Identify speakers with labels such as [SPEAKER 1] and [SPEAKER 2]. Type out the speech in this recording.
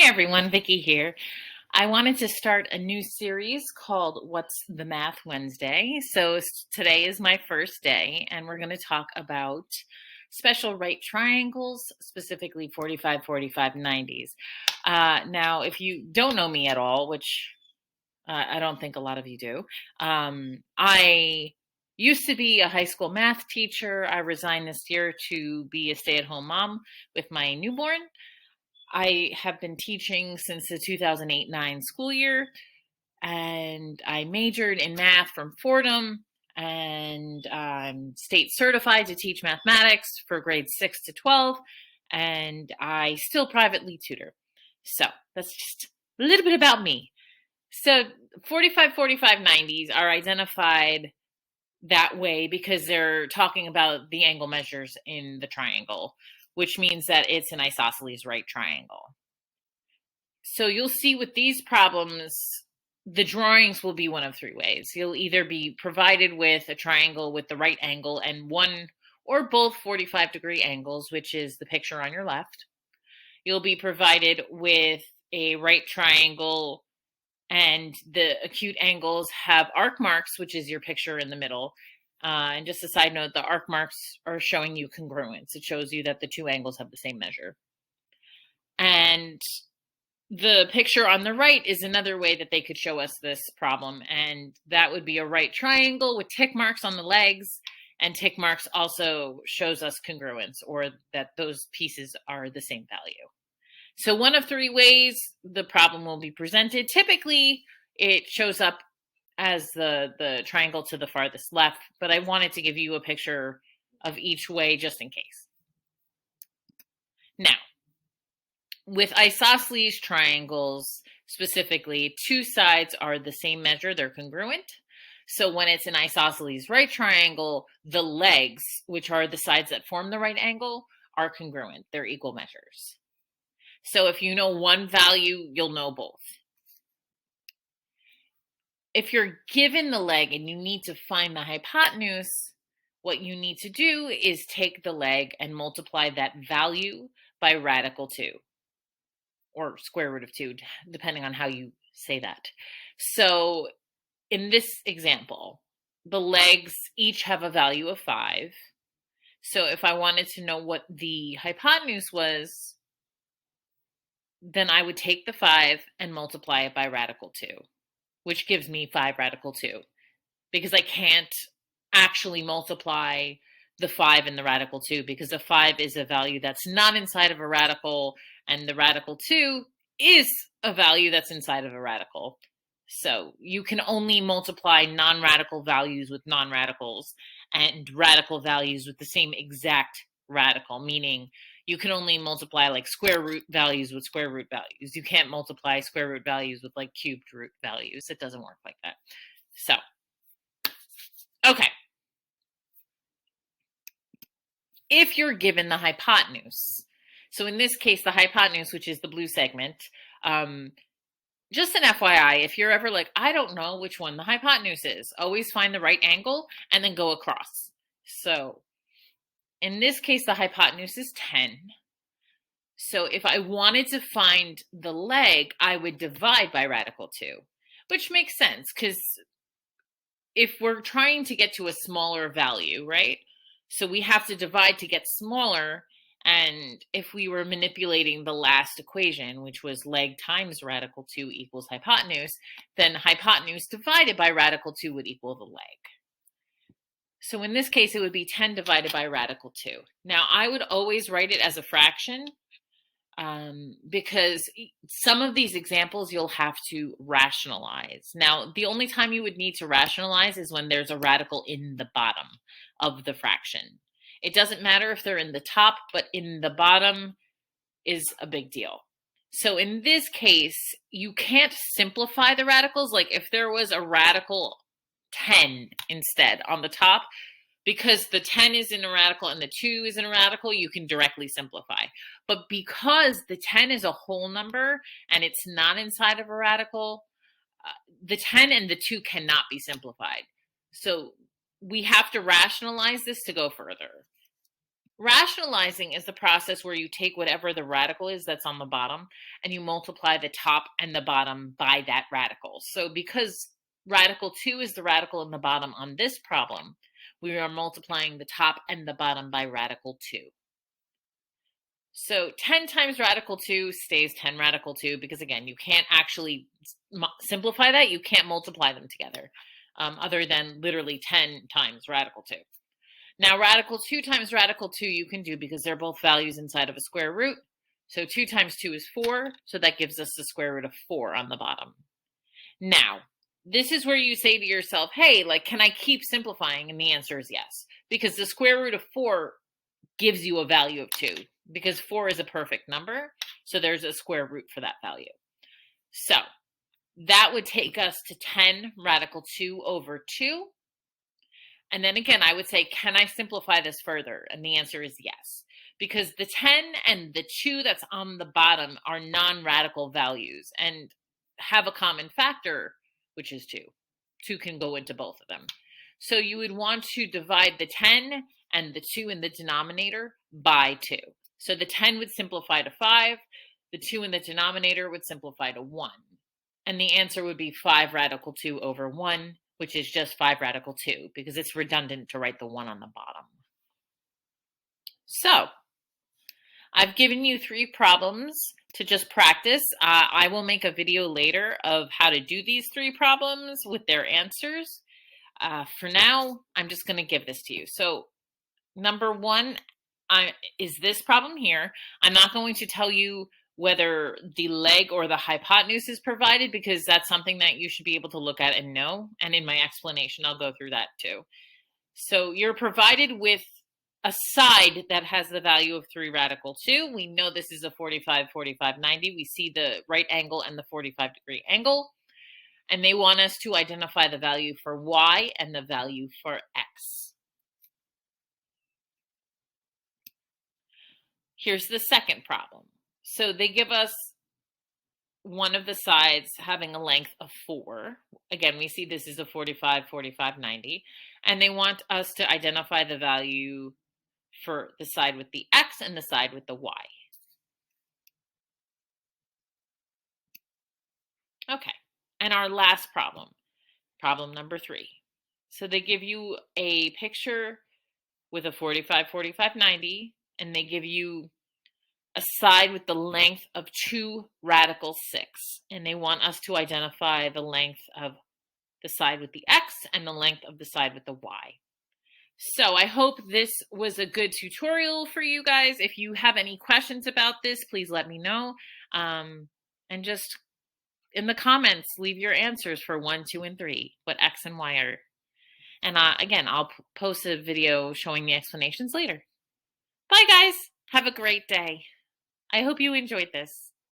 [SPEAKER 1] everyone, Vicky here. I wanted to start a new series called What's the Math Wednesday. Today is my first day, and we're going to talk about special right triangles, specifically 45, 45, 90s. Now, if you don't know me at all, which I don't think a lot of you do, I used to be a high school math teacher. I resigned this year to be a stay-at-home mom with my newborn. I have been teaching since the 2008-9 school year, and I majored in math from Fordham, and I'm state certified to teach mathematics for grades 6 to 12, and I still privately tutor. So that's just a little bit about me. So 45, 45, 90s are identified that way because they're talking about the angle measures in the triangle, which means that it's an isosceles right triangle. So you'll see with these problems, the drawings will be one of three ways. You'll either be provided with a triangle with the right angle and one or both 45-degree angles, which is the picture on your left. You'll be provided with a right triangle and the acute angles have arc marks, which is your picture in the middle. And just a side note, the arc marks are showing you congruence. It shows you that the two angles have the same measure. And the picture on the right is another way that they could show us this problem. And that would be a right triangle with tick marks on the legs. And tick marks also shows us congruence, or that those pieces are the same value. So one of three ways the problem will be presented. Typically, it shows up as the triangle to the farthest left, but I wanted to give you a picture of each way just in case. Now, with isosceles triangles specifically, two sides are the same measure, they're congruent. So when it's an isosceles right triangle, the legs, which are the sides that form the right angle, are congruent, they're equal measures. So if you know one value, you'll know both. If you're given the leg and you need to find the hypotenuse, what you need to do is take the leg and multiply that value by radical 2, or square root of 2, depending on how you say that. So in this example, the legs each have a value of 5. So if I wanted to know what the hypotenuse was, then I would take the 5 and multiply it by radical 2, which gives me 5 radical 2, because I can't actually multiply the 5 and the radical 2, because the 5 is a value that's not inside of a radical, and the radical 2 is a value that's inside of a radical. So you can only multiply non-radical values with non-radicals and radical values with the same exact radical, meaning you can only multiply like square root values with square root values. You can't multiply square root values with like cubed root values. It doesn't work like that. So, okay. If you're given the hypotenuse, so in this case, the hypotenuse, which is the blue segment, just an FYI, if you're ever like, I don't know which one the hypotenuse is, always find the right angle and then go across. So in this case, the hypotenuse is 10. So if I wanted to find the leg, I would divide by radical 2, which makes sense because if we're trying to get to a smaller value, right? So we have to divide to get smaller. And if we were manipulating the last equation, which was leg times radical 2 equals hypotenuse, then hypotenuse divided by radical 2 would equal the leg. So in this case, it would be 10 divided by radical 2. Now, I would always write it as a fraction because some of these examples you'll have to rationalize. Now, the only time you would need to rationalize is when there's a radical in the bottom of the fraction. It doesn't matter if they're in the top, but in the bottom is a big deal. So in this case, you can't simplify the radicals. Like if there was a radical 10 instead on the top, because the 10 is in a radical and the 2 is in a radical, you can directly simplify. But because the 10 is a whole number and it's not inside of a radical, the 10 and the 2 cannot be simplified. So we have to rationalize this to go further. Rationalizing is the process where you take whatever the radical is that's on the bottom and you multiply the top and the bottom by that radical. So because radical 2 is the radical in the bottom on this problem, we are multiplying the top and the bottom by radical 2. So 10 times radical 2 stays 10 radical 2 because, again, you can't actually simplify that. You can't multiply them together other than literally 10 times radical 2. Now, radical 2 times radical 2 you can do because they're both values inside of a square root. So 2 times 2 is 4. So that gives us the square root of 4 on the bottom. Now, this is where you say to yourself, hey, like, can I keep simplifying? And the answer is yes, because the square root of 4 gives you a value of 2 because 4 is a perfect number. So there's a square root for that value. So that would take us to 10 radical 2 over 2. And then again, I would say, can I simplify this further? And the answer is yes, because the 10 and the 2 that's on the bottom are non-radical values and have a common factor, which is 2. 2 can go into both of them. So you would want to divide the 10 and the 2 in the denominator by 2. So the 10 would simplify to 5. The 2 in the denominator would simplify to 1. And the answer would be 5 radical 2 over 1, which is just 5 radical 2, because it's redundant to write the 1 on the bottom. So I've given you 3 problems to just practice. I will make a video later of how to do these 3 problems with their answers. For now, I'm just going to give this to you. So number 1 is this problem here. I'm not going to tell you whether the leg or the hypotenuse is provided because that's something that you should be able to look at and know. And in my explanation, I'll go through that too. So you're provided with a side that has the value of 3 radical 2. We know this is a 45, 45, 90. We see the right angle and the 45-degree angle. And they want us to identify the value for y and the value for x. Here's the second problem. So they give us one of the sides having a length of 4. Again, we see this is a 45, 45, 90. And they want us to identify the value for the side with the x and the side with the y. Okay, and our last problem, problem number 3. So they give you a picture with a 45, 45, 90, and they give you a side with the length of 2 radical 6. And they want us to identify the length of the side with the x and the length of the side with the y. So I hope this was a good tutorial for you guys. If you have any questions about this, please let me know. And just in the comments, leave your answers for 1, 2, and 3, what x and y are. And again, I'll post a video showing the explanations later. Bye, guys. Have a great day. I hope you enjoyed this.